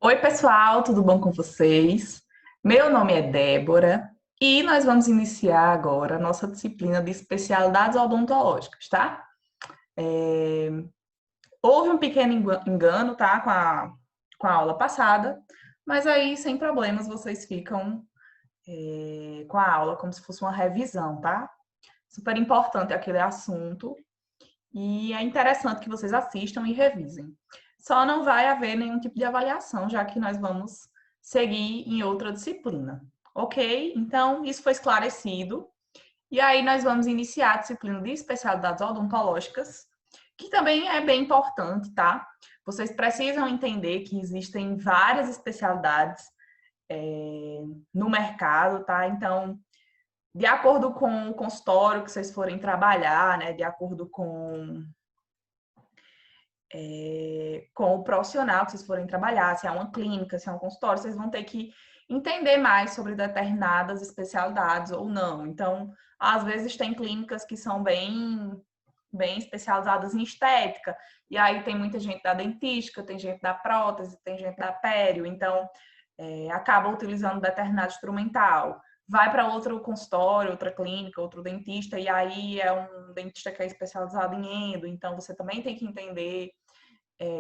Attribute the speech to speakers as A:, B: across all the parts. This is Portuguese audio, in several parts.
A: Oi, pessoal, tudo bom com vocês? Meu nome é Débora e nós vamos iniciar agora a nossa disciplina de especialidades odontológicas, tá? É, Houve um pequeno engano, tá, com a aula passada, mas aí, sem problemas, vocês ficam com a aula como se fosse uma revisão, tá? Super importante aquele assunto e é interessante que vocês assistam e revisem. Só não vai haver nenhum tipo de avaliação, já que nós vamos seguir em outra disciplina. Ok? Então, isso foi esclarecido. E aí, nós vamos iniciar a disciplina de especialidades odontológicas, que também é bem importante, tá? Vocês precisam entender que existem várias especialidades no mercado, tá? Então, de acordo com o consultório que vocês forem trabalhar, né? De acordo com o profissional que vocês forem trabalhar, se é uma clínica, se é um consultório, vocês vão ter que entender mais sobre determinadas especialidades ou não. Então, às vezes tem clínicas que são bem especializadas em estética, e aí tem muita gente da dentística, tem gente da prótese, tem gente da pério, então acaba utilizando determinado instrumental. Vai para outro consultório, outra clínica, outro dentista, e aí é um dentista que é especializado em endo, então você também tem que entender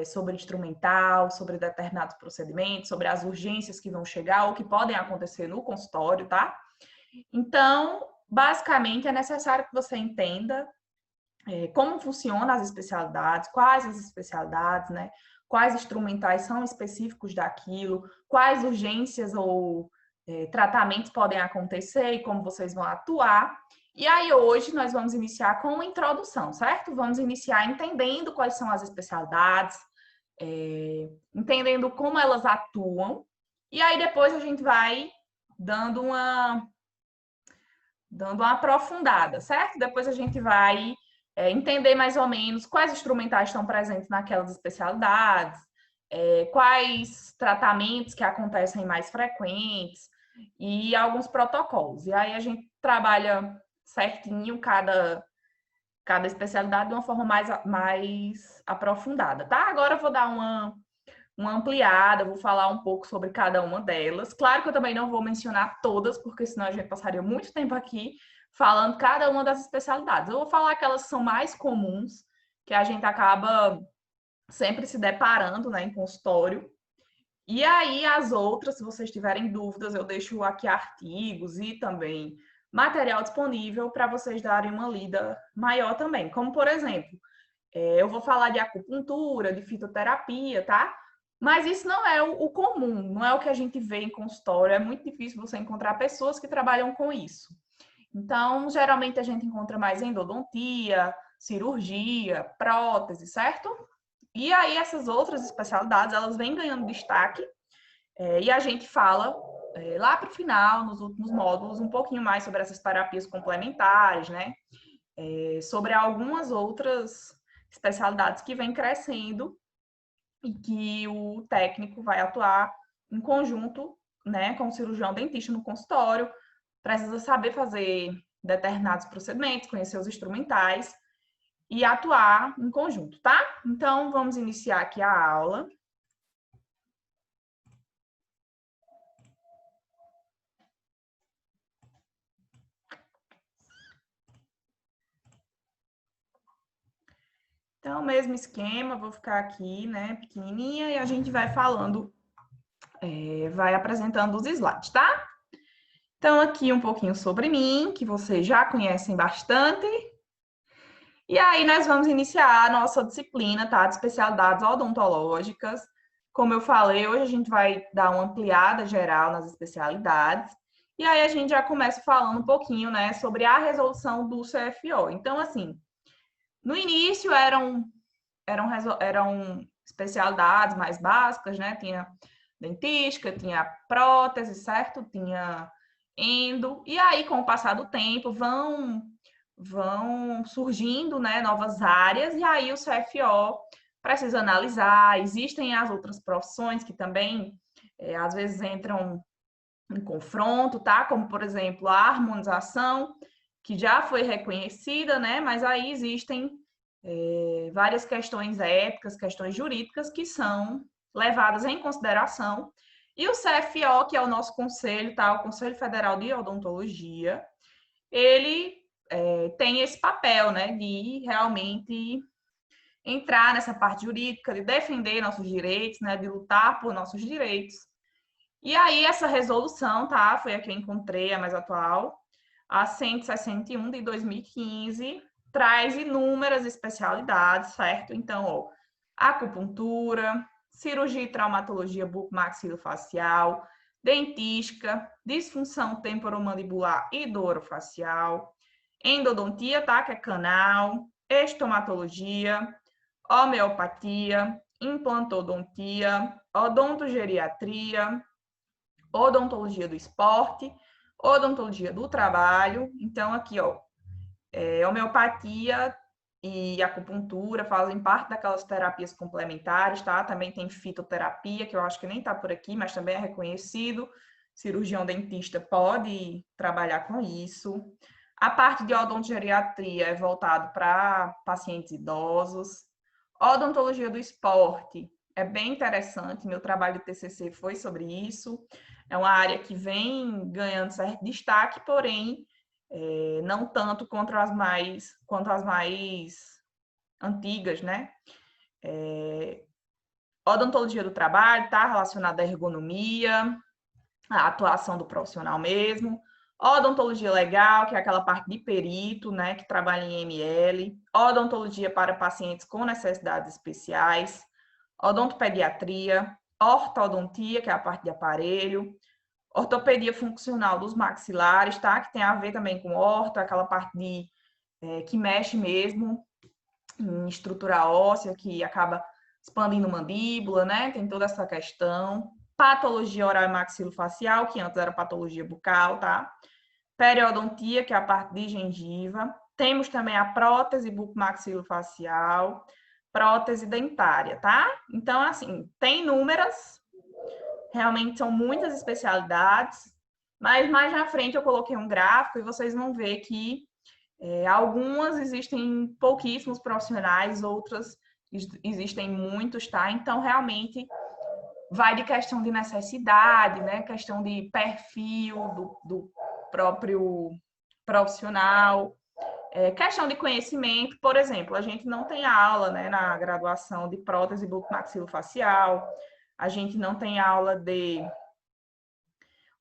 A: sobre instrumental, sobre determinados procedimentos, sobre as urgências que vão chegar ou que podem acontecer no consultório, tá? Então, basicamente, é necessário que você entenda como funcionam as especialidades, quais as especialidades, né? Quais instrumentais são específicos daquilo, quais urgências ou tratamentos podem acontecer e como vocês vão atuar. E aí, hoje, nós vamos iniciar com uma introdução, certo? Vamos iniciar entendendo quais são as especialidades, entendendo como elas atuam, e aí depois a gente vai dando uma aprofundada, certo? Depois a gente vai entender mais ou menos quais instrumentais estão presentes naquelas especialidades, quais tratamentos que acontecem mais frequentes e alguns protocolos. E aí a gente trabalha certinho cada especialidade de uma forma mais aprofundada, tá? Agora eu vou dar uma ampliada, vou falar um pouco sobre cada uma delas. Claro que eu também não vou mencionar todas, porque senão a gente passaria muito tempo aqui falando cada uma das especialidades. Eu vou falar aquelas que são mais comuns, que a gente acaba sempre se deparando, né, em consultório. E aí, as outras, se vocês tiverem dúvidas, eu deixo aqui artigos e também material disponível para vocês darem uma lida maior também. Como, por exemplo, eu vou falar de acupuntura, de fitoterapia, tá? Mas isso não é o comum, não é o que a gente vê em consultório. É muito difícil você encontrar pessoas que trabalham com isso. Então, geralmente a gente encontra mais endodontia, cirurgia, prótese, certo? E aí essas outras especialidades, elas vêm ganhando destaque e a gente fala lá para o final, nos últimos módulos, um pouquinho mais sobre essas terapias complementares, né? Sobre algumas outras especialidades que vêm crescendo e que o técnico vai atuar em conjunto, né, com o cirurgião dentista no consultório, precisa saber fazer determinados procedimentos, conhecer os instrumentais e atuar em conjunto, tá? Então, vamos iniciar aqui a aula. Então, mesmo esquema, vou ficar aqui, né, pequenininha, e a gente vai falando, vai apresentando os slides, tá? Então, aqui um pouquinho sobre mim, que vocês já conhecem bastante. E aí, nós vamos iniciar a nossa disciplina, tá? De especialidades odontológicas. Como eu falei, hoje a gente vai dar uma ampliada geral nas especialidades. E aí, a gente já começa falando um pouquinho, né, sobre a resolução do CFO. Então, assim, no início eram especialidades mais básicas, né? Tinha dentística, tinha prótese, certo? Tinha endo. E aí, com o passar do tempo, vão surgindo, né, novas áreas, e aí o CFO precisa analisar. Existem as outras profissões que também, às vezes, entram em confronto, tá? Como, por exemplo, a harmonização, que já foi reconhecida, né? Mas aí existem várias questões éticas, questões jurídicas que são levadas em consideração. E o CFO, que é o nosso conselho, tá? O Conselho Federal de Odontologia, ele tem esse papel, né, de realmente entrar nessa parte jurídica, de defender nossos direitos, né, de lutar por nossos direitos. E aí essa resolução, tá, foi a que eu encontrei, a mais atual, a 161 de 2015, traz inúmeras especialidades, certo? Então, ó, acupuntura, cirurgia e traumatologia bucomaxilofacial, dentística, disfunção temporomandibular e orofacial, endodontia, tá, que é canal, estomatologia, homeopatia, implantodontia, odontogeriatria, odontologia do esporte, odontologia do trabalho. Então, aqui, ó, homeopatia e acupuntura fazem parte daquelas terapias complementares, tá? Também tem fitoterapia, que eu acho que nem tá por aqui, mas também é reconhecido. Cirurgião dentista pode trabalhar com isso. A parte de odontogeriatria é voltado para pacientes idosos. Odontologia do esporte é bem interessante, meu trabalho de TCC foi sobre isso. É uma área que vem ganhando certo destaque, porém, não tanto quanto as mais antigas, né? Odontologia do trabalho está relacionada à ergonomia, à atuação do profissional mesmo. Odontologia legal, que é aquela parte de perito, né, que trabalha em ML. Odontologia para pacientes com necessidades especiais. Odontopediatria. Ortodontia, que é a parte de aparelho. Ortopedia funcional dos maxilares, tá? Que tem a ver também com orto, aquela parte de que mexe mesmo em estrutura óssea, que acaba expandindo mandíbula, né? Tem toda essa questão. Patologia oral e maxilofacial, que antes era patologia bucal, tá? Periodontia, que é a parte de gengiva. Temos também a prótese bucomaxilofacial, prótese dentária, tá? Então, assim, tem inúmeras, realmente são muitas especialidades, mas mais na frente eu coloquei um gráfico e vocês vão ver que algumas existem pouquíssimos profissionais, outras existem muitos, tá? Então, realmente, vai de questão de necessidade, né? Questão de perfil do próprio profissional, questão de conhecimento. Por exemplo, a gente não tem aula, né, na graduação de prótese bucomaxilofacial, a gente não tem aula de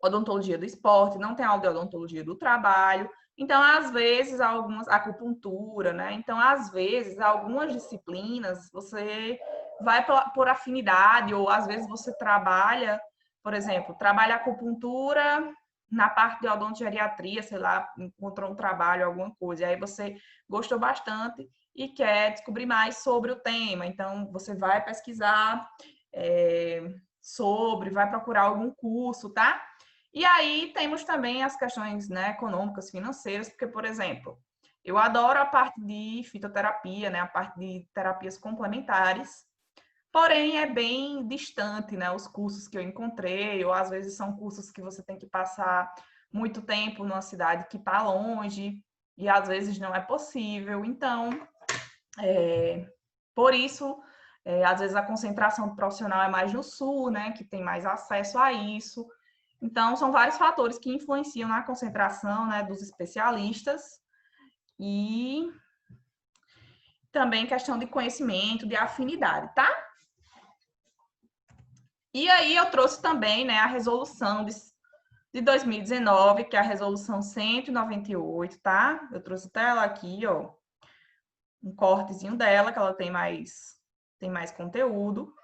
A: odontologia do esporte, não tem aula de odontologia do trabalho. Então, às vezes, algumas acupuntura, né? Então, às vezes, algumas disciplinas você vai por afinidade, ou às vezes você trabalha, por exemplo, trabalha acupuntura na parte de odontogeriatria, sei lá, encontrou um trabalho, alguma coisa, e aí você gostou bastante e quer descobrir mais sobre o tema. Então, você vai pesquisar sobre, vai procurar algum curso, tá? E aí temos também as questões, né, econômicas, financeiras, porque, por exemplo, eu adoro a parte de fitoterapia, né, a parte de terapias complementares, porém é bem distante, né, os cursos que eu encontrei, ou às vezes são cursos que você tem que passar muito tempo numa cidade que está longe, e às vezes não é possível. Então, por isso, às vezes a concentração profissional é mais no sul, né, que tem mais acesso a isso. Então, são vários fatores que influenciam na concentração, né, dos especialistas e também questão de conhecimento, de afinidade, tá? E aí eu trouxe também, né, a resolução de 2019, que é a resolução 198, tá? Eu trouxe até ela aqui, ó, um cortezinho dela, que ela tem mais conteúdo.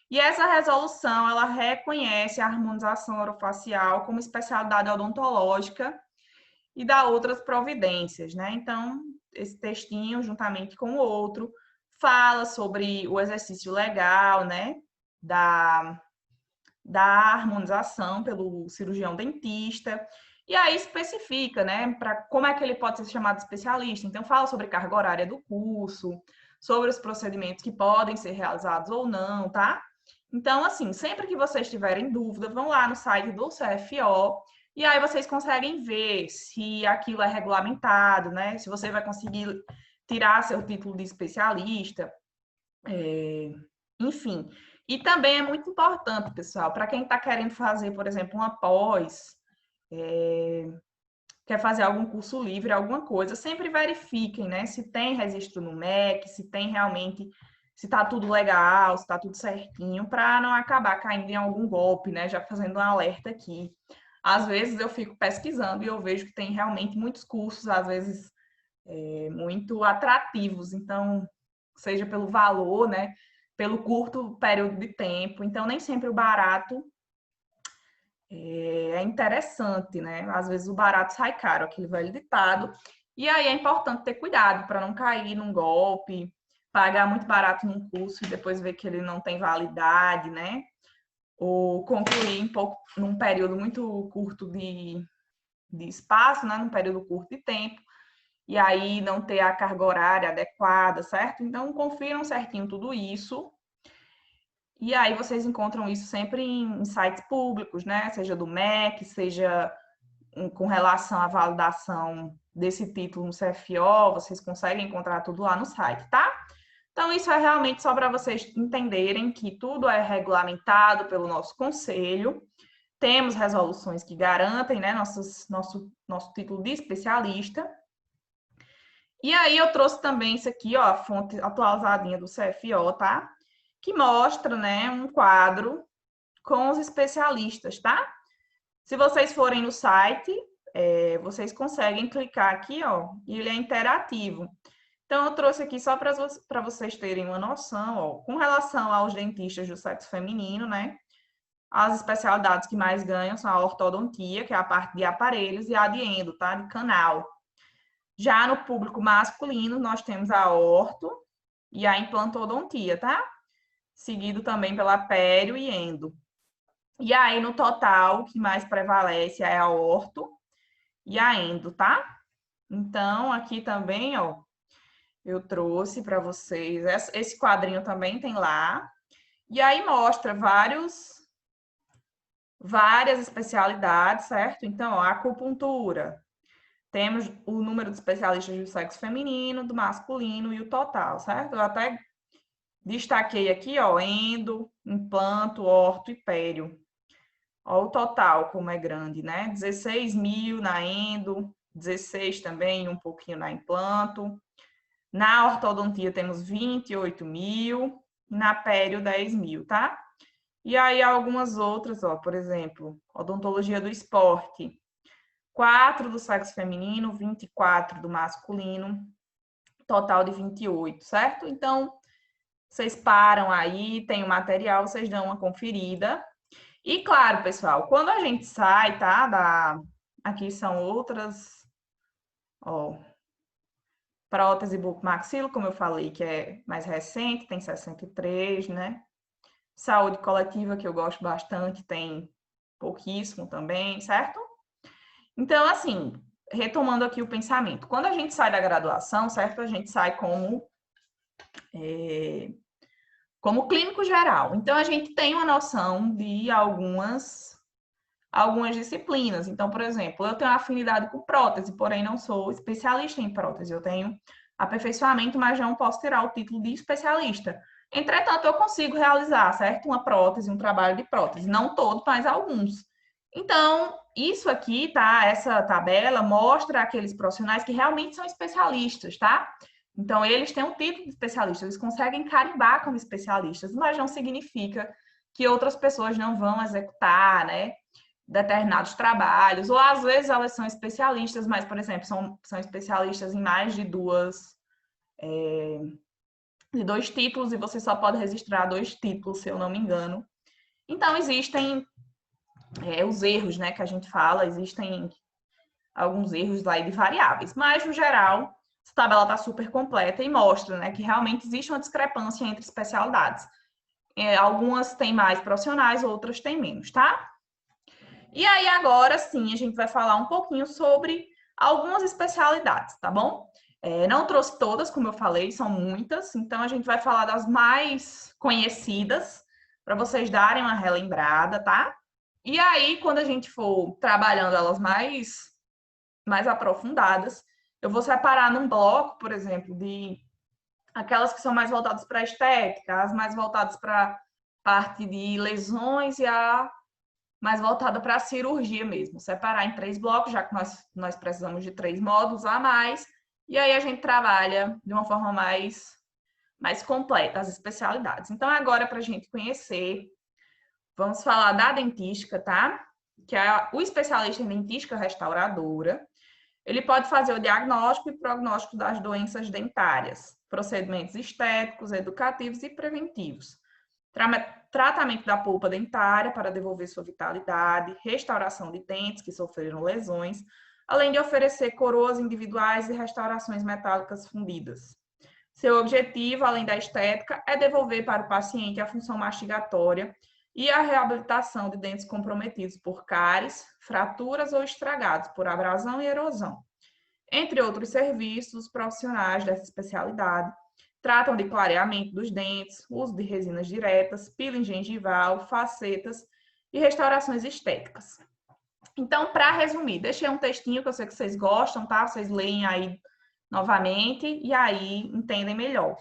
A: E essa resolução, ela reconhece a harmonização orofacial como especialidade odontológica e dá outras providências, né? Então, esse textinho, juntamente com o outro, fala sobre o exercício legal, né? Da harmonização pelo cirurgião dentista. E aí especifica, né? Para como é que ele pode ser chamado especialista. Então, fala sobre carga horária do curso, sobre os procedimentos que podem ser realizados ou não, tá? Então, assim, sempre que vocês tiverem dúvida, vão lá no site do CFO e aí vocês conseguem ver se aquilo é regulamentado, né? Se você vai conseguir tirar seu título de especialista, enfim. E também é muito importante, pessoal, para quem está querendo fazer, por exemplo, uma pós, quer fazer algum curso livre, alguma coisa, sempre verifiquem, né? Se tem registro no MEC, se tem realmente, se está tudo legal, se está tudo certinho, para não acabar caindo em algum golpe, né? Já fazendo um alerta aqui. Às vezes eu fico pesquisando e eu vejo que tem realmente muitos cursos, às vezes muito atrativos, então, seja pelo valor, né? Pelo curto período de tempo. Então, nem sempre o barato é interessante, né? Às vezes o barato sai caro, aquele velho ditado. E aí é importante ter cuidado para não cair num golpe, pagar muito barato num curso e depois ver que ele não tem validade, né? Ou concluir num período muito curto de espaço, né? Num período curto de tempo. E aí não ter a carga horária adequada, certo? Então, confiram certinho tudo isso. E aí vocês encontram isso sempre em sites públicos, né? Seja do MEC, seja com relação à validação desse título no CFO, vocês conseguem encontrar tudo lá no site, tá? Então, isso é realmente só para vocês entenderem que tudo é regulamentado pelo nosso conselho. Temos resoluções que garantem, né, nosso título de especialista. E aí eu trouxe também isso aqui, ó, a fonte atualizadinha do CFO, tá? Que mostra, né, um quadro com os especialistas, tá? Se vocês forem no site, vocês conseguem clicar aqui, ó, e ele é interativo. Então, eu trouxe aqui só para vocês terem uma noção, ó, com relação aos dentistas do sexo feminino, né? As especialidades que mais ganham são a ortodontia, que é a parte de aparelhos, e a de endo, tá? De canal. Já no público masculino, nós temos a orto e a implantodontia, tá? Seguido também pela pério e endo. E aí, no total, o que mais prevalece é a orto e a endo, tá? Então, aqui também, ó, eu trouxe para vocês. Esse quadrinho também tem lá. E aí mostra várias especialidades, certo? Então, ó, a acupuntura. Temos o número de especialistas do sexo feminino, do masculino e o total, certo? Eu até destaquei aqui, ó, endo, implanto, orto e pério. Ó, o total, como é grande, né? 16 mil na endo, 16 também, um pouquinho na implanto. Na ortodontia temos 28 mil, na pério 10 mil, tá? E aí algumas outras, ó, por exemplo, odontologia do esporte, 4 do sexo feminino, 24 do masculino, total de 28, certo? Então, vocês param aí, tem o material, vocês dão uma conferida. E claro, pessoal, quando a gente sai, tá? Aqui são outras, ó, prótese bucomaxilo, como eu falei, que é mais recente, tem 63, né? Saúde coletiva, que eu gosto bastante, tem pouquíssimo também, certo? Então, assim, retomando aqui o pensamento, quando a gente sai da graduação, certo? A gente sai como clínico geral. Então, a gente tem uma noção de algumas disciplinas. Então, por exemplo, eu tenho afinidade com prótese, porém não sou especialista em prótese. Eu tenho aperfeiçoamento, mas não posso tirar o título de especialista. Entretanto, eu consigo realizar, certo? Uma prótese, um trabalho de prótese. Não todo, mas alguns. Então, isso aqui, tá? Essa tabela mostra aqueles profissionais que realmente são especialistas, tá? Então, eles têm um título de especialista, eles conseguem carimbar como especialistas, mas não significa que outras pessoas não vão executar, né? Determinados trabalhos, ou às vezes elas são especialistas, mas, por exemplo, são especialistas em mais de dois títulos, e você só pode registrar 2 títulos, se eu não me engano. Então, existem os erros, né, que a gente fala, existem alguns erros lá de variáveis, mas, no geral, essa tabela está super completa e mostra, né, que realmente existe uma discrepância entre especialidades. Algumas têm mais profissionais, outras têm menos, tá? E aí, agora sim, a gente vai falar um pouquinho sobre algumas especialidades, tá bom? Não trouxe todas, como eu falei, são muitas, então a gente vai falar das mais conhecidas, para vocês darem uma relembrada, tá? E aí, quando a gente for trabalhando elas mais aprofundadas, eu vou separar num bloco, por exemplo, de aquelas que são mais voltadas para a estética, as mais voltadas para parte de lesões e a mais voltada para a cirurgia mesmo. Separar em 3 blocos, já que nós precisamos de 3 módulos a mais. E aí a gente trabalha de uma forma mais completa as especialidades. Então, agora, para a gente conhecer, vamos falar da dentística, tá? Que é o especialista em dentística restauradora. Ele pode fazer o diagnóstico e prognóstico das doenças dentárias, procedimentos estéticos, educativos e preventivos. Tratamento da polpa dentária para devolver sua vitalidade, restauração de dentes que sofreram lesões, além de oferecer coroas individuais e restaurações metálicas fundidas. Seu objetivo, além da estética, é devolver para o paciente a função mastigatória e a reabilitação de dentes comprometidos por cáries, fraturas ou estragados por abrasão e erosão. Entre outros serviços, os profissionais dessa especialidade tratam de clareamento dos dentes, uso de resinas diretas, peeling gengival, facetas e restaurações estéticas. Então, para resumir, deixei um textinho que eu sei que vocês gostam, tá? Vocês leem aí novamente e aí entendem melhor.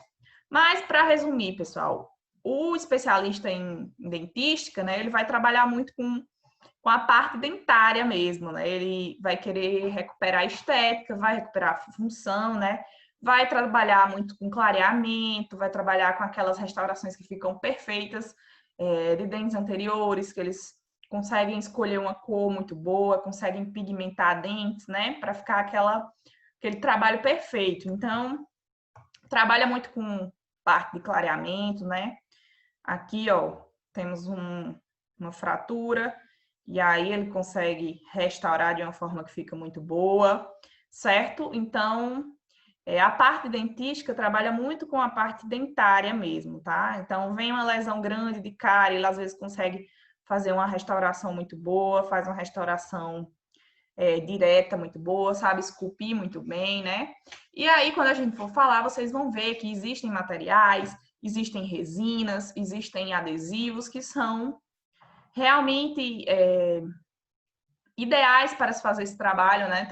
A: Mas, para resumir, pessoal, o especialista em dentística, né, ele vai trabalhar muito com a parte dentária mesmo, né? Ele vai querer recuperar a estética, vai recuperar a função, né? Vai trabalhar muito com clareamento, vai trabalhar com aquelas restaurações que ficam perfeitas de dentes anteriores, que eles conseguem escolher uma cor muito boa, conseguem pigmentar dentes, né? Para ficar aquele trabalho perfeito. Então, trabalha muito com parte de clareamento, né? Aqui, ó, temos uma fratura, e aí ele consegue restaurar de uma forma que fica muito boa, certo? Então, a parte dentística trabalha muito com a parte dentária mesmo, tá? Então, vem uma lesão grande de cárie, ele às vezes consegue fazer uma restauração muito boa, faz uma restauração direta muito boa, sabe esculpir muito bem, né? E aí, quando a gente for falar, vocês vão ver que existem materiais, existem resinas, existem adesivos que são realmente ideais para se fazer esse trabalho, né?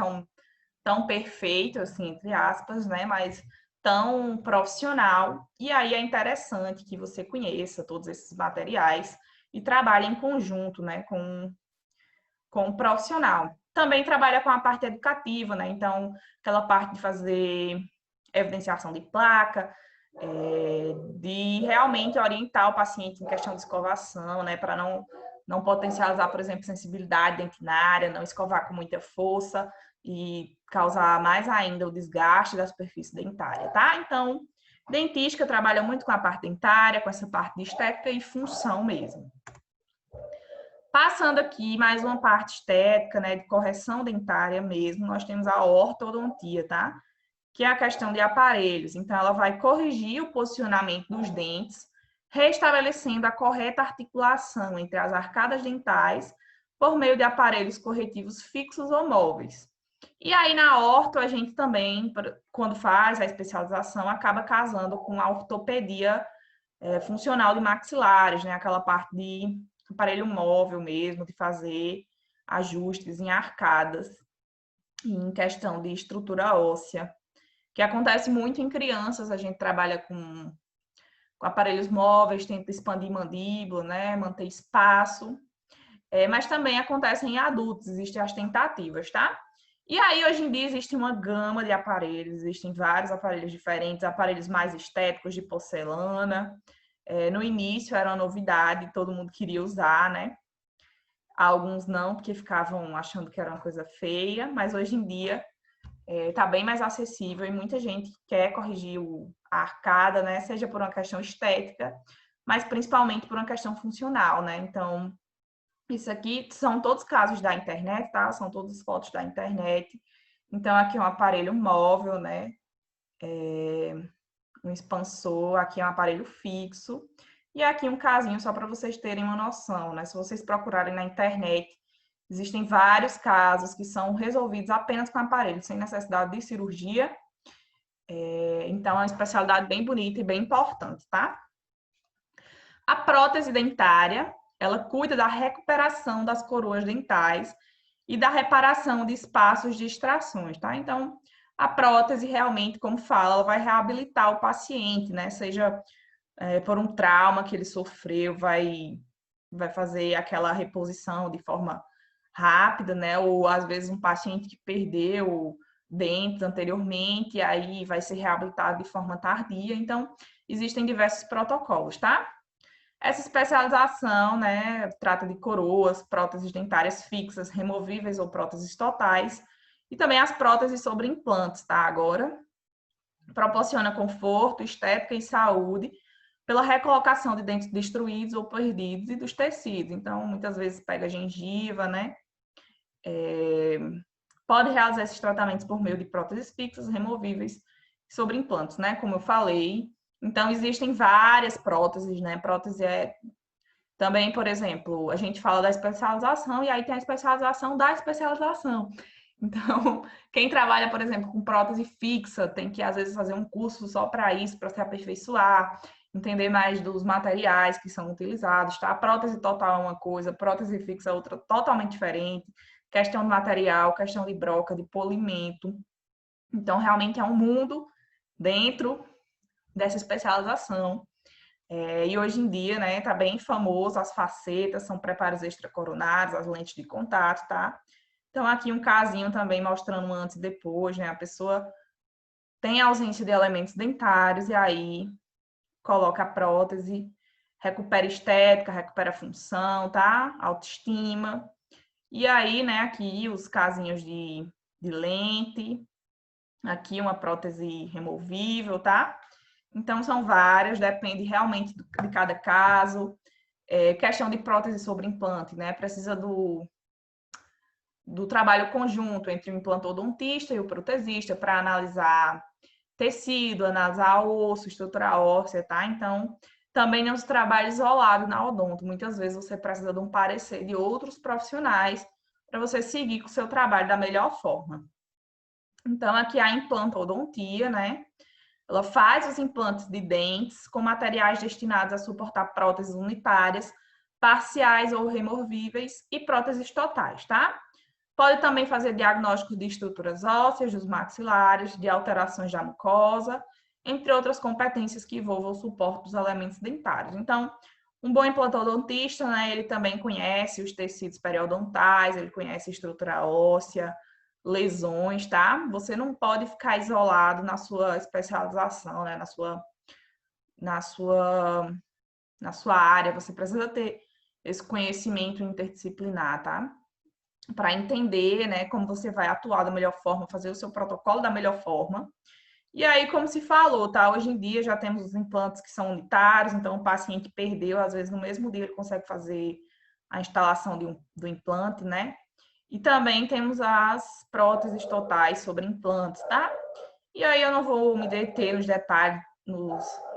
A: Tão perfeito, assim, entre aspas, né? Mas tão profissional. E aí é interessante que você conheça todos esses materiais e trabalhe em conjunto, né? Com o profissional. Também trabalha com a parte educativa, né? Então, aquela parte de fazer evidenciação de placa, de realmente orientar o paciente em questão de escovação, né? Para não potencializar, por exemplo, sensibilidade dentinária, não escovar com muita força e causar mais ainda o desgaste da superfície dentária, tá? Então, dentística trabalha muito com a parte dentária, com essa parte de estética e função mesmo. Passando aqui mais uma parte estética, né, de correção dentária mesmo, nós temos a ortodontia, tá? Que é a questão de aparelhos. Então, ela vai corrigir o posicionamento dos dentes, restabelecendo a correta articulação entre as arcadas dentais por meio de aparelhos corretivos fixos ou móveis. E aí, na orto, a gente também, quando faz a especialização, acaba casando com a ortopedia funcional de maxilares, né? Aquela parte de aparelho móvel mesmo, de fazer ajustes em arcadas, em questão de estrutura óssea, que acontece muito em crianças. A gente trabalha com aparelhos móveis, tenta expandir mandíbula, né? Manter espaço, mas também acontece em adultos, existem as tentativas, tá? E aí, hoje em dia, existe uma gama de aparelhos, existem vários aparelhos diferentes, aparelhos mais estéticos de porcelana. No início era uma novidade, todo mundo queria usar, né? Alguns não, porque ficavam achando que era uma coisa feia, mas hoje em dia está bem mais acessível e muita gente quer corrigir a arcada, né? Seja por uma questão estética, mas principalmente por uma questão funcional, né? Então, isso aqui são todos casos da internet, tá? São todas fotos da internet. Então, aqui é um aparelho móvel, né? Um expansor, aqui é um aparelho fixo. E aqui um casinho só para vocês terem uma noção, né? Se vocês procurarem na internet, existem vários casos que são resolvidos apenas com aparelho, sem necessidade de cirurgia. Então, é uma especialidade bem bonita e bem importante, tá? A prótese dentária, ela cuida da recuperação das coroas dentais e da reparação de espaços de extrações, tá? Então, a prótese realmente, como fala, ela vai reabilitar o paciente, né? Seja por um trauma que ele sofreu, vai fazer aquela reposição de forma rápida, né? Ou às vezes um paciente que perdeu dentes anteriormente, e aí vai ser reabilitado de forma tardia. Então, existem diversos protocolos, tá? Essa especialização, né, trata de coroas, próteses dentárias fixas, removíveis ou próteses totais, e também as próteses sobre implantes, tá? Agora, proporciona conforto, estética e saúde pela recolocação de dentes destruídos ou perdidos e dos tecidos. Então, muitas vezes pega gengiva, né? Pode realizar esses tratamentos por meio de próteses fixas, removíveis, sobre implantes, né? Como eu falei. Então, existem várias próteses, né? Prótese é também, por exemplo, a gente fala da especialização e aí tem a especialização da especialização. Então, quem trabalha, por exemplo, com prótese fixa, tem que, às vezes, fazer um curso só para isso, para se aperfeiçoar, entender mais dos materiais que são utilizados, tá? A prótese total é uma coisa, prótese fixa é outra totalmente diferente. Questão de material, questão de broca, de polimento. Então, realmente é um mundo dentro dessa especialização. E hoje em dia, né, tá bem famoso as facetas, são preparos extracoronários, as lentes de contato, tá? Então, aqui um casinho também mostrando um antes e depois, né? A pessoa tem ausência de elementos dentários e aí coloca a prótese, recupera estética, recupera função, tá? Autoestima. E aí, né, aqui os casinhos de lente, aqui uma prótese removível, tá? Então, são várias, depende realmente de cada caso. Questão de prótese sobre implante, né? Precisa do trabalho conjunto entre o implantodontista e o protesista para analisar tecido, analisar osso, estrutura óssea, tá? Então, também não se trabalha isolado na odonto. Muitas vezes você precisa de um parecer de outros profissionais para você seguir com o seu trabalho da melhor forma. Então, aqui a implantodontia, né? Ela faz os implantes de dentes com materiais destinados a suportar próteses unitárias, parciais ou removíveis e próteses totais, tá? Pode também fazer diagnósticos de estruturas ósseas, dos maxilares, de alterações da mucosa, entre outras competências que envolvam o suporte dos elementos dentários. Então, um bom implantodontista, né, ele também conhece os tecidos periodontais, ele conhece a estrutura óssea, lesões, tá? Você não pode ficar isolado na sua especialização, né, na sua área, você precisa ter esse conhecimento interdisciplinar, tá? Para entender, né, como você vai atuar da melhor forma, fazer o seu protocolo da melhor forma. E aí, como se falou, tá? Hoje em dia já temos os implantes que são unitários, então o paciente perdeu, às vezes no mesmo dia ele consegue fazer a instalação do implante, né? E também temos as próteses totais sobre implantes, tá? E aí eu não vou me deter nos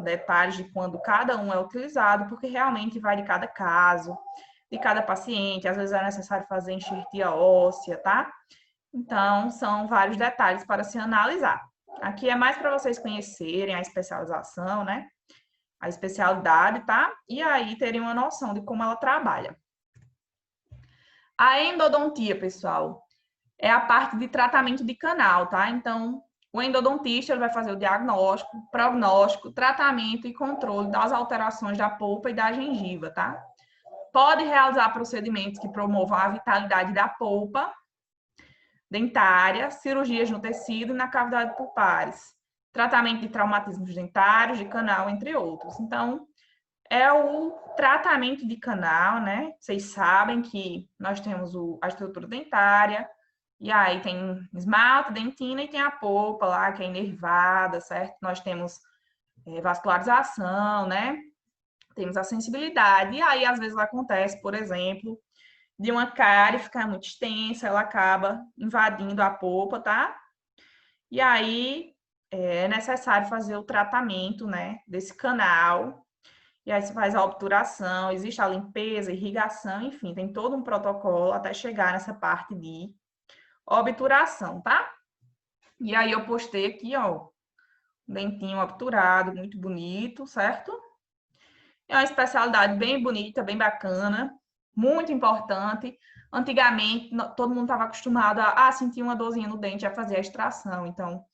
A: detalhes de quando cada um é utilizado, porque realmente vai de cada caso, de cada paciente, às vezes é necessário fazer enxertia óssea, tá? Então, são vários detalhes para se analisar. Aqui é mais para vocês conhecerem a especialização, né? A especialidade, tá? E aí terem uma noção de como ela trabalha. A endodontia, pessoal, é a parte de tratamento de canal, tá? Então, o endodontista ele vai fazer o diagnóstico, prognóstico, tratamento e controle das alterações da polpa e da gengiva, tá? Pode realizar procedimentos que promovam a vitalidade da polpa dentária, cirurgias no tecido e na cavidade pulpares, tratamento de traumatismos dentários, de canal, entre outros. Então, é o tratamento de canal, né? Vocês sabem que nós temos a estrutura dentária, e aí tem esmalte, dentina e tem a polpa lá, que é inervada, certo? Nós temos vascularização, né? Temos a sensibilidade, e aí às vezes acontece, por exemplo, de uma cárie ficar muito extensa, ela acaba invadindo a polpa, tá? E aí é necessário fazer o tratamento, né, desse canal. E aí se faz a obturação, existe a limpeza, irrigação, enfim, tem todo um protocolo até chegar nessa parte de obturação, tá? E aí eu postei aqui, ó, um dentinho obturado, muito bonito, certo? É uma especialidade bem bonita, bem bacana, muito importante. Antigamente, todo mundo estava acostumado a sentir uma dorzinha no dente, a fazer a extração. Então,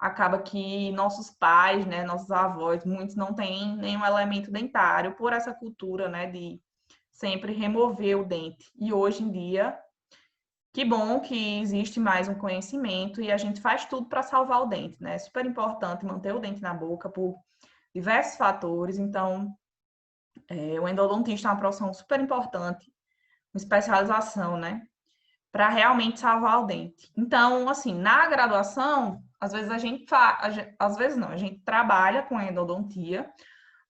A: acaba que nossos pais, né, nossos avós, muitos não têm nenhum elemento dentário por essa cultura, né, de sempre remover o dente. E hoje em dia, que bom que existe mais um conhecimento e a gente faz tudo para salvar o dente, né? É super importante manter o dente na boca por diversos fatores. Então, o endodontista é uma profissão super importante, uma especialização, né? Para realmente salvar o dente. Então, assim, na graduação, às vezes às vezes não, a gente trabalha com endodontia,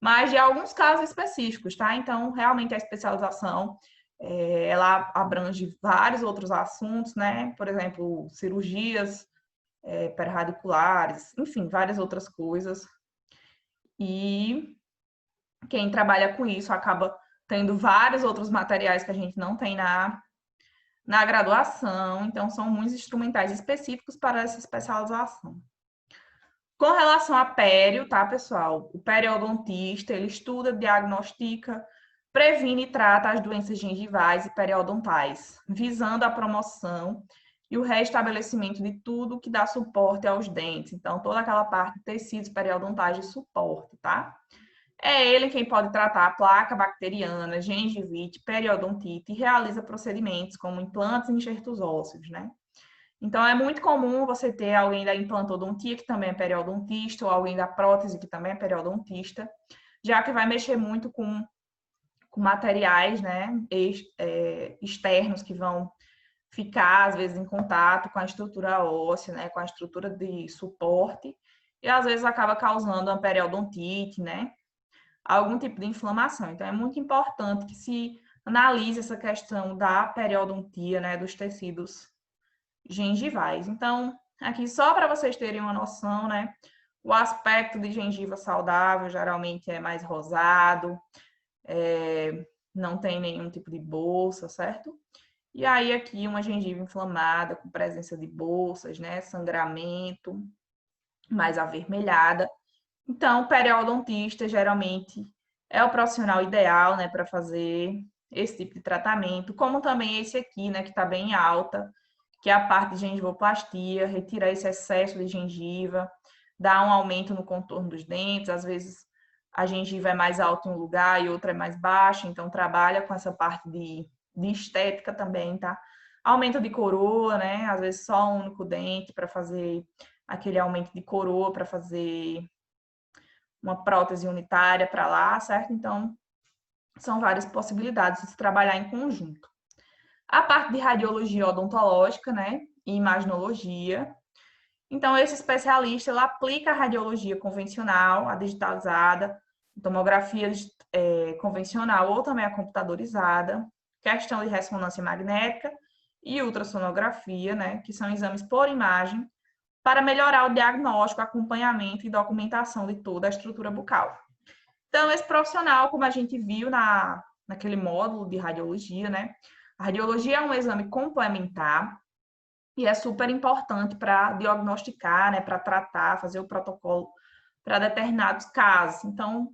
A: mas de alguns casos específicos, tá? Então, realmente a especialização, ela abrange vários outros assuntos, né? Por exemplo, cirurgias perradiculares, enfim, várias outras coisas. E quem trabalha com isso acaba tendo vários outros materiais que a gente não tem na graduação, então são muitos instrumentais específicos para essa especialização. Com relação a pério, tá, pessoal? O periodontista, ele estuda, diagnostica, previne e trata as doenças gengivais e periodontais, visando a promoção e o restabelecimento de tudo que dá suporte aos dentes. Então, toda aquela parte de tecidos periodontais de suporte, tá? É ele quem pode tratar a placa bacteriana, gengivite, periodontite e realiza procedimentos como implantes e enxertos ósseos, né? Então, é muito comum você ter alguém da implantodontia, que também é periodontista, ou alguém da prótese, que também é periodontista, já que vai mexer muito com materiais, né, externos que vão ficar, às vezes, em contato com a estrutura óssea, né, com a estrutura de suporte, e às vezes acaba causando uma periodontite, né, algum tipo de inflamação. Então, é muito importante que se analise essa questão da periodontia, né, dos tecidos gengivais. Então, aqui só para vocês terem uma noção, né, o aspecto de gengiva saudável geralmente é mais rosado, não tem nenhum tipo de bolsa, certo? E aí aqui uma gengiva inflamada, com presença de bolsas, né, sangramento, mais avermelhada. Então, o periodontista geralmente é o profissional ideal, né, para fazer esse tipo de tratamento, como também esse aqui, né, que está bem alta, que é a parte de gengivoplastia, retirar esse excesso de gengiva, dá um aumento no contorno dos dentes, às vezes a gengiva é mais alta em um lugar e outra é mais baixa, então trabalha com essa parte de estética também, tá? Aumento de coroa, né? Às vezes só um único dente para fazer aquele aumento de coroa, para fazer uma prótese unitária para lá, certo? Então, são várias possibilidades de se trabalhar em conjunto. A parte de radiologia odontológica, né? E imaginologia. Então, esse especialista, ele aplica a radiologia convencional, a digitalizada, tomografia convencional ou também a computadorizada, questão de ressonância magnética e ultrassonografia, né? Que são exames por imagem, para melhorar o diagnóstico, acompanhamento e documentação de toda a estrutura bucal. Então, esse profissional, como a gente viu naquele módulo de radiologia, né? A radiologia é um exame complementar e é super importante para diagnosticar, né? Para tratar, fazer o protocolo para determinados casos. Então,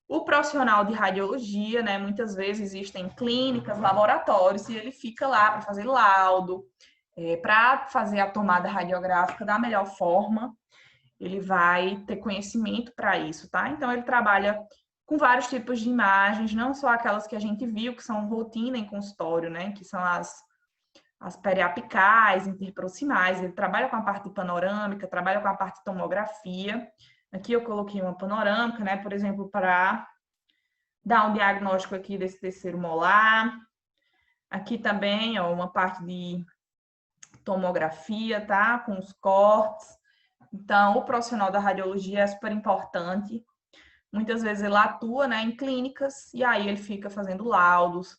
A: o profissional de radiologia, né? Muitas vezes existem clínicas, laboratórios, e ele fica lá para fazer laudo, para fazer a tomada radiográfica da melhor forma, ele vai ter conhecimento para isso, tá? Então, ele trabalha com vários tipos de imagens, não só aquelas que a gente viu, que são rotina em consultório, né? Que são as periapicais, interproximais. Ele trabalha com a parte panorâmica, trabalha com a parte de tomografia. Aqui eu coloquei uma panorâmica, né? Por exemplo, para dar um diagnóstico aqui desse terceiro molar. Aqui também, ó, uma parte de tomografia, tá? Com os cortes. Então, o profissional da radiologia é super importante. Muitas vezes ele atua, né, em clínicas e aí ele fica fazendo laudos,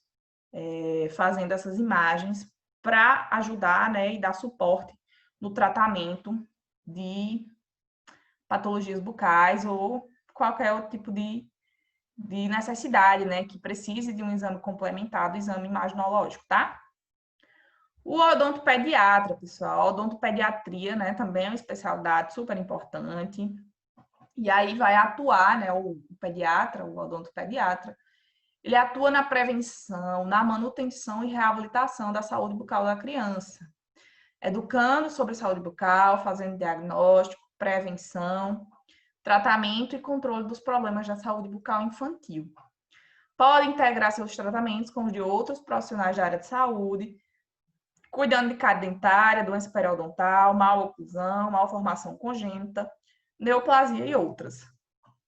A: fazendo essas imagens para ajudar, né, e dar suporte no tratamento de patologias bucais ou qualquer outro tipo de necessidade, né, que precise de um exame complementar do exame imaginológico, tá? O odontopediatra, pessoal, a odontopediatria, né, também é uma especialidade super importante. E aí vai atuar, né, o pediatra, o odontopediatra, ele atua na prevenção, na manutenção e reabilitação da saúde bucal da criança, educando sobre saúde bucal, fazendo diagnóstico, prevenção, tratamento e controle dos problemas da saúde bucal infantil. Pode integrar seus tratamentos com os de outros profissionais da área de saúde, cuidando de cárie dentária, doença periodontal, maloclusão, malformação congênita, neoplasia e outras.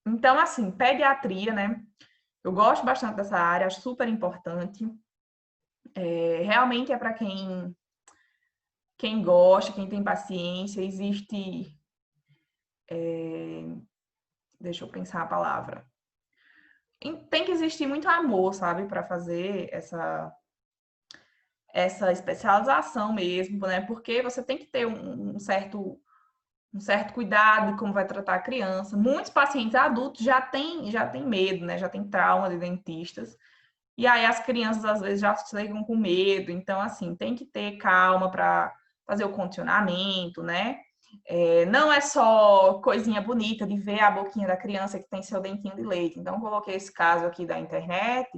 A: Então, assim, pediatria, né? Eu gosto bastante dessa área, acho super importante. Realmente é para quem gosta, quem tem paciência. Existe... deixa eu pensar a palavra. Tem que existir muito amor, sabe? Para fazer essa especialização mesmo, né? Porque você tem que ter um certo cuidado de como vai tratar a criança. Muitos pacientes adultos já têm medo, né? Já têm trauma de dentistas. E aí as crianças às vezes já chegam com medo. Então, assim, tem que ter calma para fazer o condicionamento, né? Não é só coisinha bonita de ver a boquinha da criança que tem seu dentinho de leite. Então, eu coloquei esse caso aqui da internet.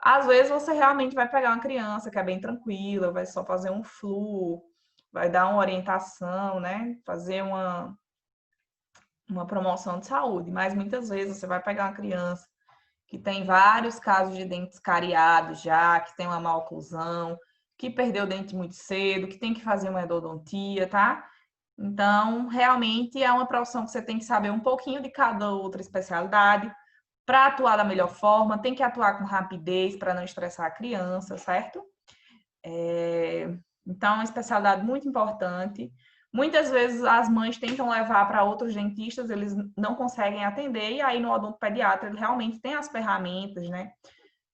A: Às vezes você realmente vai pegar uma criança que é bem tranquila, vai só fazer um flu, vai dar uma orientação, né? Fazer uma promoção de saúde. Mas muitas vezes você vai pegar uma criança que tem vários casos de dentes cariados já, que tem uma maloclusão, que perdeu o dente muito cedo, que tem que fazer uma endodontia, tá? Então, realmente é uma profissão que você tem que saber um pouquinho de cada outra especialidade para atuar da melhor forma, tem que atuar com rapidez para não estressar a criança, certo? Então, é uma especialidade muito importante. Muitas vezes as mães tentam levar para outros dentistas, eles não conseguem atender, e aí no odontopediatra ele realmente tem as ferramentas, né?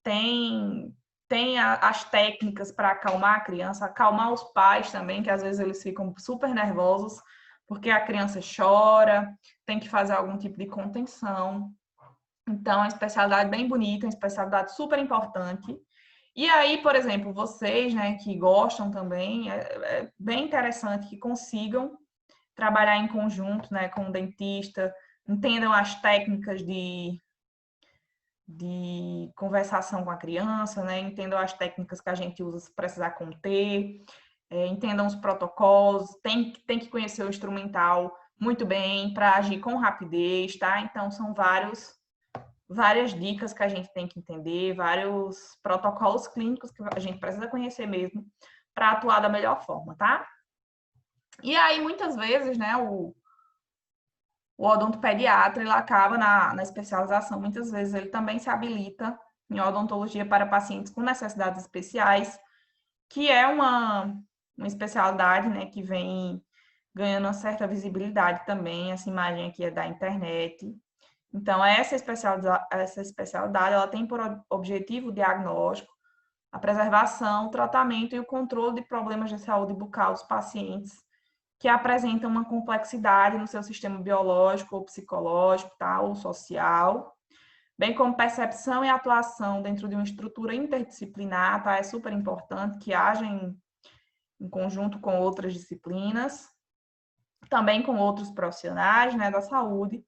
A: Tem as técnicas para acalmar a criança, acalmar os pais também, que às vezes eles ficam super nervosos porque a criança chora, tem que fazer algum tipo de contenção. Então, é uma especialidade bem bonita, uma especialidade super importante. E aí, por exemplo, vocês, né, que gostam também, é bem interessante que consigam trabalhar em conjunto, né, com o dentista, entendam as técnicas de conversação com a criança, né, entendam as técnicas que a gente usa se precisar conter, entendam os protocolos, tem que conhecer o instrumental muito bem para agir com rapidez, tá? Então, são várias dicas que a gente tem que entender, vários protocolos clínicos que a gente precisa conhecer mesmo para atuar da melhor forma, tá? E aí, muitas vezes, né, o odontopediatra, ele acaba na especialização, muitas vezes ele também se habilita em odontologia para pacientes com necessidades especiais, que é uma especialidade, né, que vem ganhando uma certa visibilidade também, essa imagem aqui é da internet. Então, essa especialidade ela tem por objetivo o diagnóstico, a preservação, o tratamento e o controle de problemas de saúde bucal dos pacientes que apresentam uma complexidade no seu sistema biológico ou psicológico, tá? Ou social, bem como percepção e atuação dentro de uma estrutura interdisciplinar, tá? É super importante que haja em conjunto com outras disciplinas, também com outros profissionais, né, da saúde,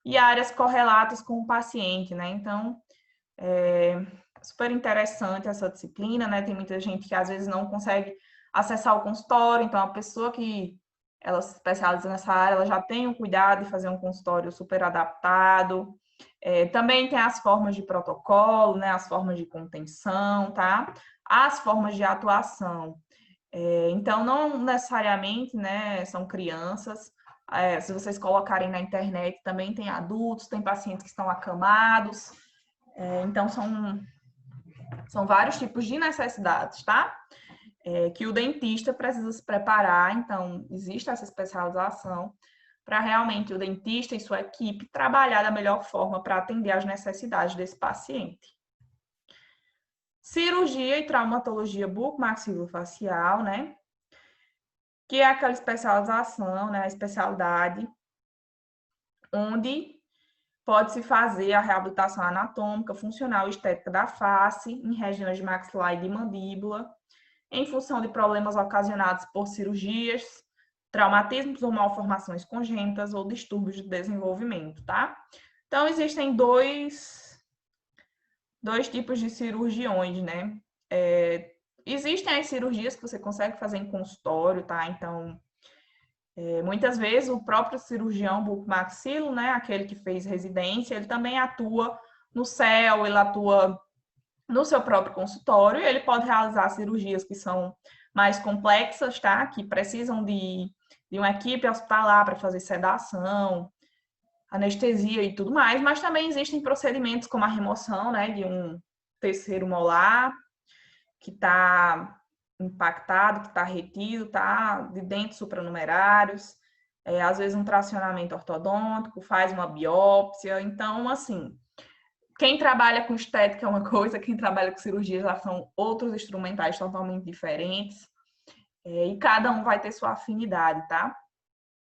A: e áreas correlatas com o paciente, né? Então, é super interessante essa disciplina, né? Tem muita gente que às vezes não consegue acessar o consultório, então a pessoa que ela se especializa nessa área, ela já tem o cuidado de fazer um consultório super adaptado. Também tem as formas de protocolo, né? As formas de contenção, tá? As formas de atuação. Então, não necessariamente, né, são crianças. Se vocês colocarem na internet, também tem adultos, tem pacientes que estão acamados. Então, são vários tipos de necessidades, tá? Que o dentista precisa se preparar. Então, existe essa especialização para realmente o dentista e sua equipe trabalhar da melhor forma para atender às necessidades desse paciente. Cirurgia e traumatologia bucomaxilofacial, né? Que é aquela especialização, né? A especialidade onde pode-se fazer a reabilitação anatômica, funcional e estética da face, em regiões de maxilar e de mandíbula, em função de problemas ocasionados por cirurgias, traumatismos ou malformações congênitas ou distúrbios de desenvolvimento, tá? Então, existem dois tipos de cirurgiões, né? Existem as cirurgias que você consegue fazer em consultório, tá? Então, Muitas vezes o próprio cirurgião bucomaxilo, né, aquele que fez residência, ele também atua no CEL, ele atua no seu próprio consultório, e ele pode realizar cirurgias que são mais complexas, tá? Que precisam de uma equipe hospitalar para fazer sedação, anestesia e tudo mais, mas também existem procedimentos como a remoção, né, de um terceiro molar que está impactado, que está retido, tá? De dentes supranumerários, às vezes um tracionamento ortodôntico, faz uma biópsia. Então, assim, quem trabalha com estética é uma coisa, quem trabalha com cirurgia já são outros instrumentais totalmente diferentes, e cada um vai ter sua afinidade, tá?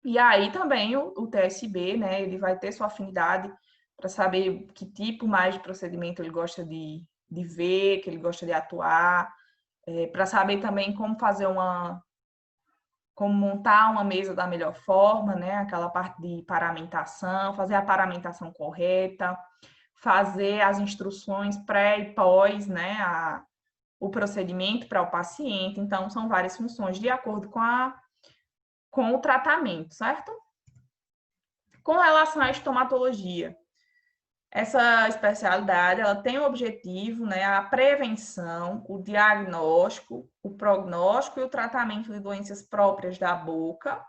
A: E aí também o TSB, né, ele vai ter sua afinidade para saber que tipo mais de procedimento ele gosta de ver, que ele gosta de atuar, para saber também como montar uma mesa da melhor forma, né? Aquela parte de paramentação, fazer a paramentação correta, fazer as instruções pré e pós, né? O procedimento para o paciente. Então, são várias funções de acordo com o tratamento, certo? Com relação à estomatologia, essa especialidade, ela tem o objetivo, né, a prevenção, o diagnóstico, o prognóstico e o tratamento de doenças próprias da boca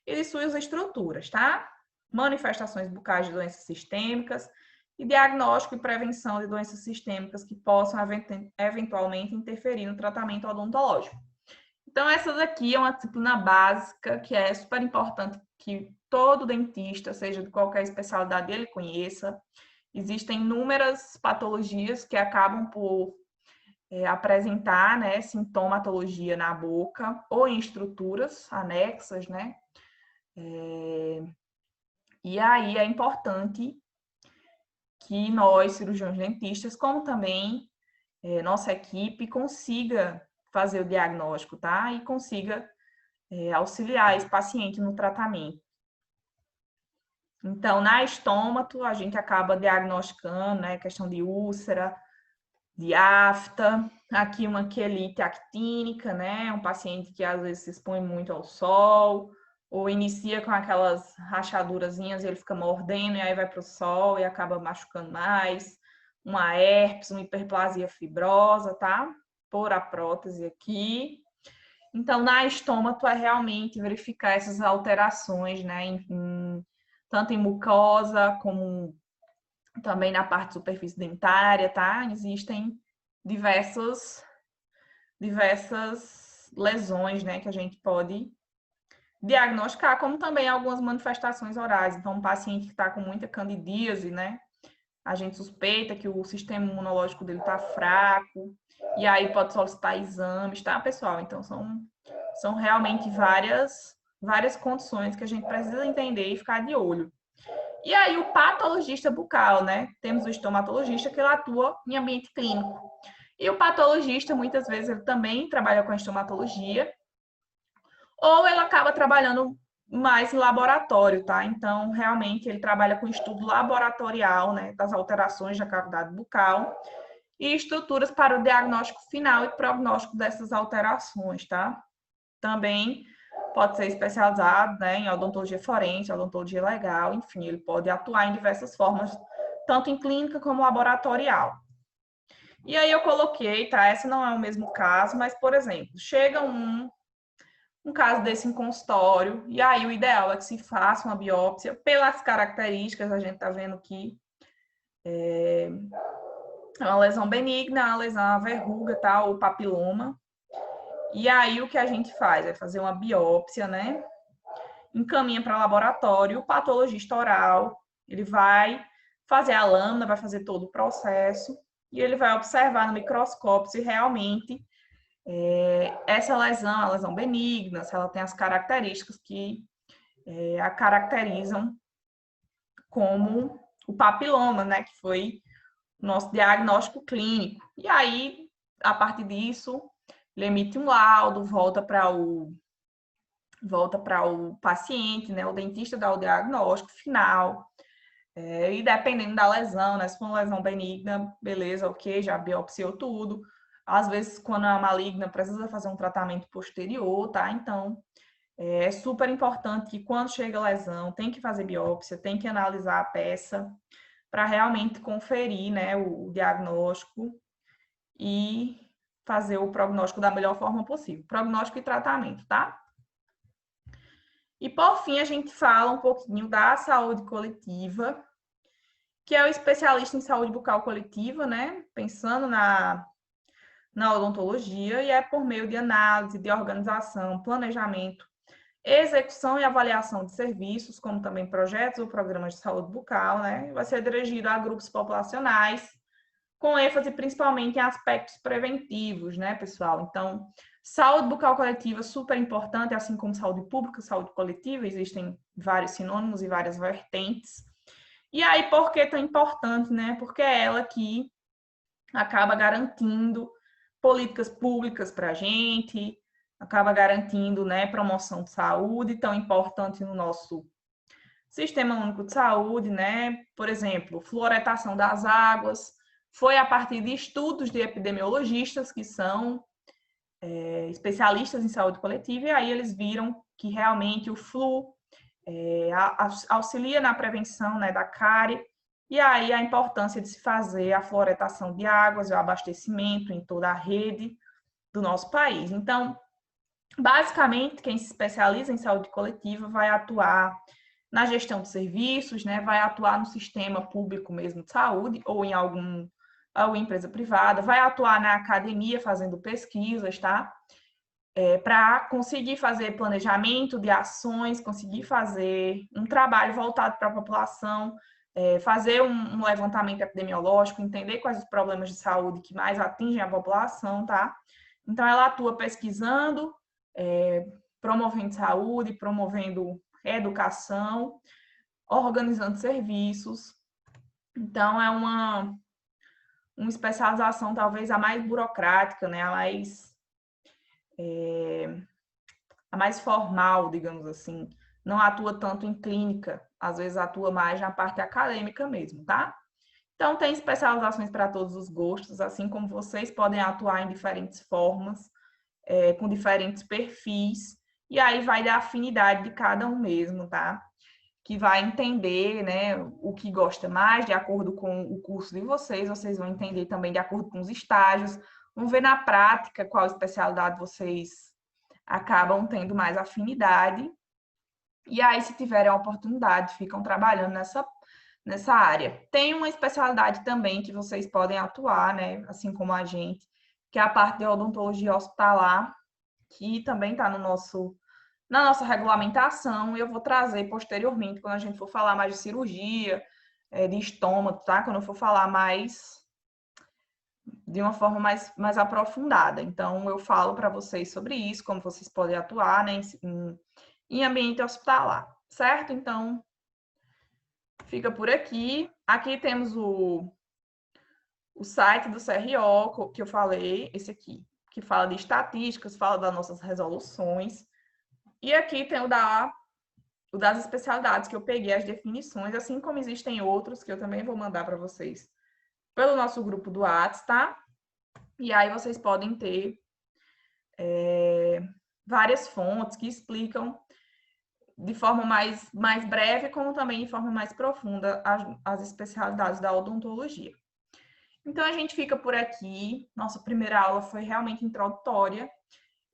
A: e de suas estruturas, tá? Manifestações bucais de doenças sistêmicas e diagnóstico e prevenção de doenças sistêmicas que possam eventualmente interferir no tratamento odontológico. Então, essa daqui é uma disciplina básica que é super importante que todo dentista, seja de qualquer especialidade, ele conheça. Existem inúmeras patologias que acabam por apresentar, né, sintomatologia na boca ou em estruturas anexas, né? E aí é importante que nós, cirurgiões dentistas, como também nossa equipe, consiga fazer o diagnóstico, tá? E consiga auxiliar esse paciente no tratamento. Então, na estômato, a gente acaba diagnosticando, né, questão de úlcera, de afta, aqui uma quelite actínica, né, um paciente que às vezes se expõe muito ao sol, ou inicia com aquelas rachadurazinhas e ele fica mordendo e aí vai para o sol e acaba machucando mais, uma herpes, uma hiperplasia fibrosa, tá? Por a prótese aqui. Então, na estômato é realmente verificar essas alterações, né, tanto em mucosa como também na parte de superfície dentária, tá? Existem diversas lesões, né, que a gente pode diagnosticar, como também algumas manifestações orais. Então, um paciente que está com muita candidíase, né, a gente suspeita que o sistema imunológico dele está fraco, e aí pode solicitar exames, tá, pessoal? Então, são realmente várias condições que a gente precisa entender e ficar de olho. E aí, o patologista bucal, né? Temos o estomatologista que ele atua em ambiente clínico. E o patologista, muitas vezes, ele também trabalha com a estomatologia, ou ele acaba trabalhando mais em laboratório, tá? Então, realmente, ele trabalha com estudo laboratorial, né, das alterações da cavidade bucal e estruturas para o diagnóstico final e prognóstico dessas alterações, tá? Também pode ser especializado, né, em odontologia forense, odontologia legal, enfim, ele pode atuar em diversas formas, tanto em clínica como laboratorial. E aí eu coloquei, tá? Esse não é o mesmo caso, mas, por exemplo, chega um caso desse em consultório, e aí o ideal é que se faça uma biópsia pelas características, a gente tá vendo que é uma lesão benigna, uma lesão, uma verruga, tá? Ou papiloma. E aí o que a gente faz é fazer uma biópsia, né? Encaminha para laboratório, o patologista oral, ele vai fazer a lâmina, vai fazer todo o processo, e ele vai observar no microscópio se realmente essa lesão, a lesão benigna, se ela tem as características que a caracterizam como o papiloma, né? Que foi o nosso diagnóstico clínico. E aí, a partir disso, ele emite um laudo, volta para o paciente, né? O dentista dá o diagnóstico final. E dependendo da lesão, né? Se for uma lesão benigna, beleza, ok, já biopsiou tudo. Às vezes, quando é maligna, precisa fazer um tratamento posterior, tá? Então, É super importante que quando chega a lesão, tem que fazer biópsia, tem que analisar a peça para realmente conferir, né, o diagnóstico e fazer o prognóstico da melhor forma possível. Prognóstico e tratamento, tá? E por fim, a gente fala um pouquinho da saúde coletiva, que é o especialista em saúde bucal coletiva, né? Pensando na odontologia, e é por meio de análise, de organização, planejamento, execução e avaliação de serviços, como também projetos ou programas de saúde bucal, né? Vai ser dirigido a grupos populacionais, com ênfase principalmente em aspectos preventivos, né, pessoal? Então, saúde bucal coletiva super importante, assim como saúde pública, saúde coletiva, existem vários sinônimos e várias vertentes. E aí, por que tão importante, né? Porque é ela que acaba garantindo políticas públicas para a gente, acaba garantindo, né, promoção de saúde, tão importante no nosso Sistema Único de Saúde, né? Por exemplo, fluoretação das águas, foi a partir de estudos de epidemiologistas que são especialistas em saúde coletiva, e aí eles viram que realmente o flu auxilia na prevenção, né, da cárie, e aí a importância de se fazer a fluoretação de águas e o abastecimento em toda a rede do nosso país. Então, basicamente, quem se especializa em saúde coletiva vai atuar na gestão de serviços, né, vai atuar no sistema público mesmo de saúde ou em alguma empresa privada, vai atuar na academia fazendo pesquisas, tá? Para conseguir fazer planejamento de ações, conseguir fazer um trabalho voltado para a população, fazer um levantamento epidemiológico, entender quais os problemas de saúde que mais atingem a população, tá? Então, ela atua pesquisando, promovendo saúde, promovendo educação, organizando serviços. Então, é uma especialização talvez a mais burocrática, né? A mais formal, digamos assim. Não atua tanto em clínica, às vezes atua mais na parte acadêmica mesmo, tá? Então, tem especializações para todos os gostos, assim como vocês podem atuar em diferentes formas, com diferentes perfis, e aí vai da afinidade de cada um mesmo, tá? Que vai entender, né, o que gosta mais, de acordo com o curso de vocês, vocês vão entender também de acordo com os estágios, vão ver na prática qual especialidade vocês acabam tendo mais afinidade, e aí, se tiverem a oportunidade, ficam trabalhando nessa área. Tem uma especialidade também que vocês podem atuar, né, assim como a gente, que é a parte de odontologia hospitalar, que também está na nossa regulamentação, e eu vou trazer posteriormente, quando a gente for falar mais de cirurgia, de estômago, tá? Quando eu for falar mais de uma forma mais aprofundada. Então, eu falo para vocês sobre isso, como vocês podem atuar, né, em ambiente hospitalar, certo? Então, fica por aqui. Aqui temos o site do CRO, que eu falei, esse aqui, que fala de estatísticas, fala das nossas resoluções. E aqui tem o das especialidades, que eu peguei as definições, assim como existem outros, que eu também vou mandar para vocês pelo nosso grupo do WhatsApp, tá? E aí vocês podem ter várias fontes que explicam de forma mais breve, como também de forma mais profunda, as especialidades da odontologia. Então, a gente fica por aqui. Nossa primeira aula foi realmente introdutória.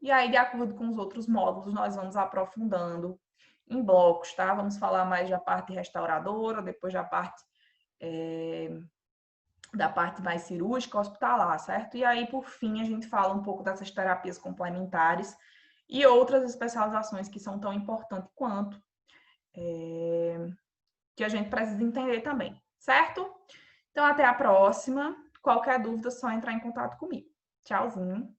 A: E aí, de acordo com os outros módulos, nós vamos aprofundando em blocos, tá? Vamos falar mais da parte restauradora, depois da parte mais cirúrgica, hospitalar, certo? E aí, por fim, a gente fala um pouco dessas terapias complementares e outras especializações que são tão importantes quanto, que a gente precisa entender também, certo? Então, até a próxima. Qualquer dúvida, é só entrar em contato comigo. Tchauzinho.